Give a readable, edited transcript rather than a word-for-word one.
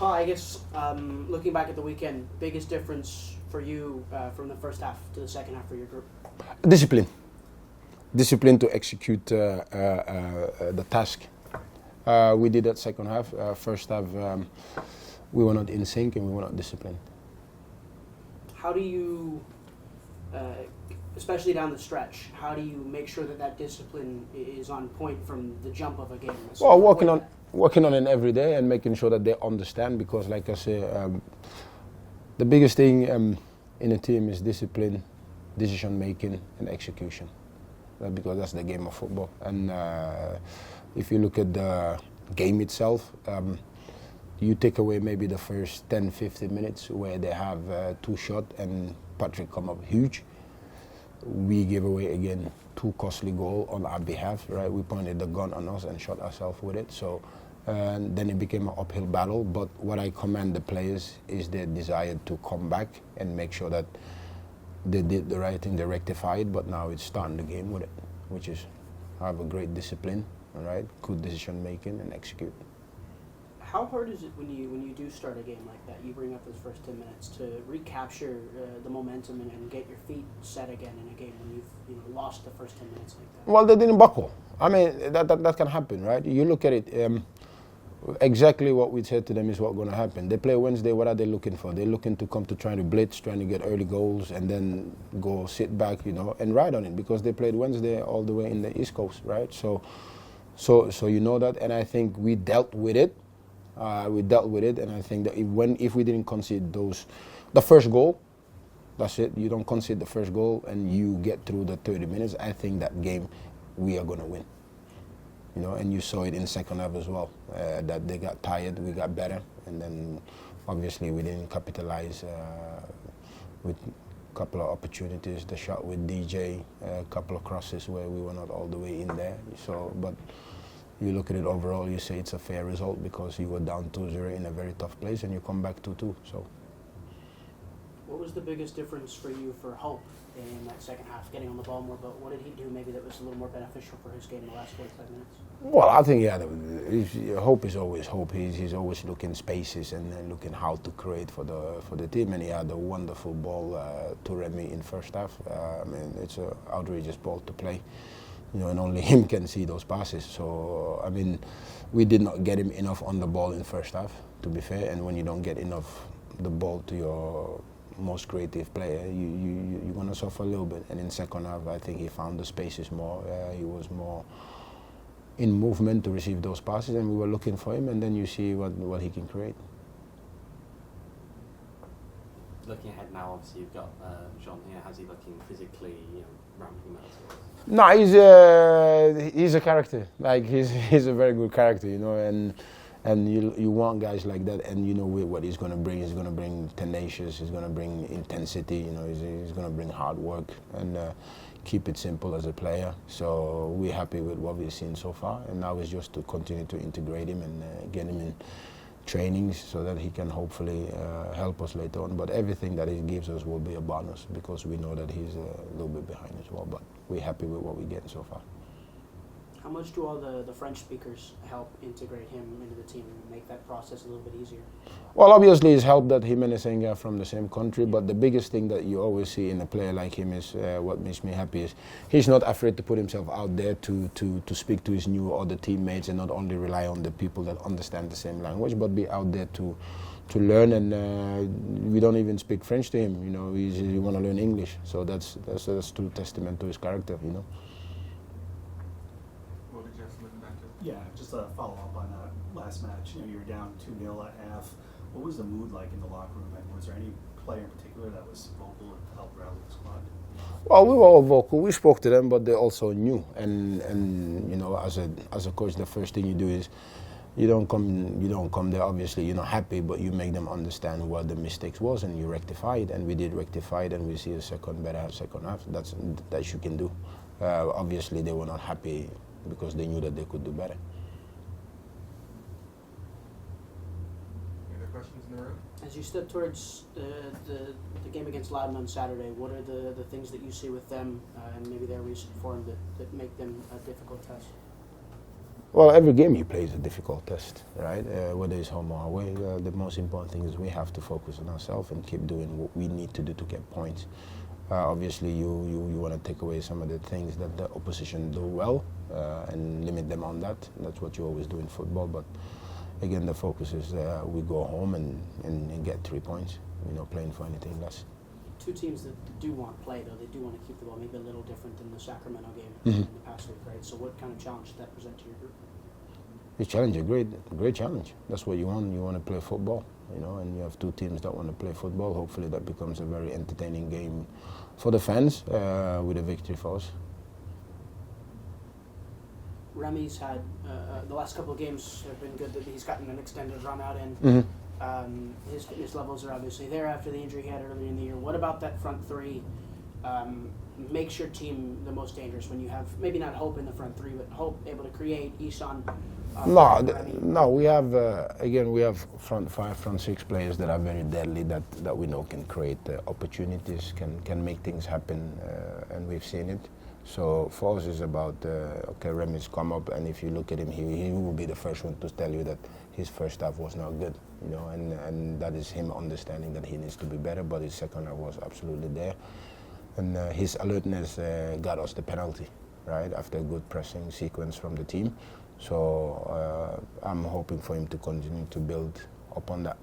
Paul, I guess looking back at the weekend, biggest difference for you from the first half to the second half for your group? Discipline. Discipline to execute the task. We did that second half. First half, we were not in sync and we were not disciplined. How do you, especially down the stretch, how do you make sure that that discipline is on point from the jump of a game? Well, working on it every day and making sure that they understand, because like I say, the biggest thing in a team is discipline, decision making and execution, because that's the game of football. And if you look at the game itself, you take away maybe the first 10-15 minutes where they have two shots and Patrick come up huge. We gave away again two costly goals on our behalf, right? We pointed the gun on us and shot ourselves with it. So then it became an uphill battle. But what I commend the players is their desire to come back and make sure that they did the right thing, they rectified, but now it's starting the game with it, which is have a great discipline, all right, good decision making and execute. How hard is it when you do start a game like that? You bring up those first 10 minutes to recapture the momentum and get your feet set again in a game when you've lost the first 10 minutes like that? Well, they didn't buckle. I mean, that can happen, right? You look at it, exactly what we said to them is what's going to happen. They play Wednesday, what are they looking for? They're looking to come to try to blitz, trying to get early goals and then go sit back, and ride on it, because they played Wednesday all the way in the East Coast, right? So you know that, and I think we dealt with it. And I think that if we didn't concede the first goal, that's it. You don't concede the first goal and you get through the 30 minutes. I think that game we are going to win. And you saw it in second half as well. That they got tired, we got better, and then obviously we didn't capitalize with a couple of opportunities. The shot with DJ, a couple of crosses where we were not all the way in there. But you look at it overall, you say it's a fair result because you were down 2-0 in a very tough place and you come back 2-2. So, what was the biggest difference for you for Hope in that second half, getting on the ball more? But what did he do maybe that was a little more beneficial for his game in the last 45 minutes? Well, I think Hope is always Hope. He's always looking spaces and looking how to create for the team. And he had a wonderful ball to Remy in first half. I mean, it's an outrageous ball to play. And only him can see those passes. So, I mean, we did not get him enough on the ball in first half, to be fair. And when you don't get enough the ball to your most creative player, you're going to suffer a little bit. And in second half, I think he found the spaces more. He was more in movement to receive those passes, and we were looking for him. And then you see what he can create. Looking ahead now, obviously you've got Jean here. How's he looking physically, ramping up? No, he's a character. Like he's a very good character, and you want guys like that, and what he's going to bring. He's going to bring tenacious. He's going to bring intensity. He's going to bring hard work and keep it simple as a player. So we're happy with what we've seen so far, and now it's just to continue to integrate him and get him in trainings so that he can hopefully help us later on. But everything that he gives us will be a bonus because we know that he's a little bit behind as well. But we're happy with what we get so far. How much do all the French speakers help integrate him into the team and make that process a little bit easier? Well, obviously it's helped that him and Essenga are from the same country, but the biggest thing that you always see in a player like him is what makes me happy is he's not afraid to put himself out there to speak to his new other teammates and not only rely on the people that understand the same language, but be out there to learn. And we don't even speak French to him, he want to learn English. So that's true testament to his character, Yeah, just a follow-up on that last match. You were down 2-0 at half. What was the mood like in the locker room? And was there any player in particular that was vocal to help rally the squad? Well, we were all vocal. We spoke to them, but they also knew. And as a coach, the first thing you do is you don't come there. Obviously, you're not happy, but you make them understand what the mistakes was, and you rectify it. And we did rectify it, and we see a better second half. That you can do. Obviously, they were not happy because they knew that they could do better. Any other questions in the room? As you step towards the game against Loudoun on Saturday, what are the things that you see with them and maybe their recent form that make them a difficult test? Well, every game you play is a difficult test, right? Whether it's home or away, the most important thing is we have to focus on ourselves and keep doing what we need to do to get points. Obviously, you want to take away some of the things that the opposition do well and limit them on that. That's what you always do in football. But again, the focus is we go home and get 3 points. Playing for anything less. Two teams that do want to play, though, they do want to keep the ball, maybe a little different than the Sacramento game in the past week, right? So what kind of challenge did that present to your group? The challenge, a great challenge. That's what you want. You want to play football, and you have two teams that want to play football. Hopefully that becomes a very entertaining game for the fans with a victory for us. Remy's had, the last couple of games have been good, that he's gotten an extended run out in. Mm-hmm. His fitness levels are obviously there after the injury he had earlier in the year. What about that front three makes your team the most dangerous when you have, maybe not Hope in the front three, but Hope able to create, Isan? No, we have, we have front five, front six players that are very deadly, that we know can create opportunities, can make things happen, and we've seen it. So for us, it's about, Remy's come up, and if you look at him, he will be the first one to tell you that his first half was not good, and that is him understanding that he needs to be better, but his second half was absolutely there. And his alertness got us the penalty, right, after a good pressing sequence from the team. So I'm hoping for him to continue to build upon that.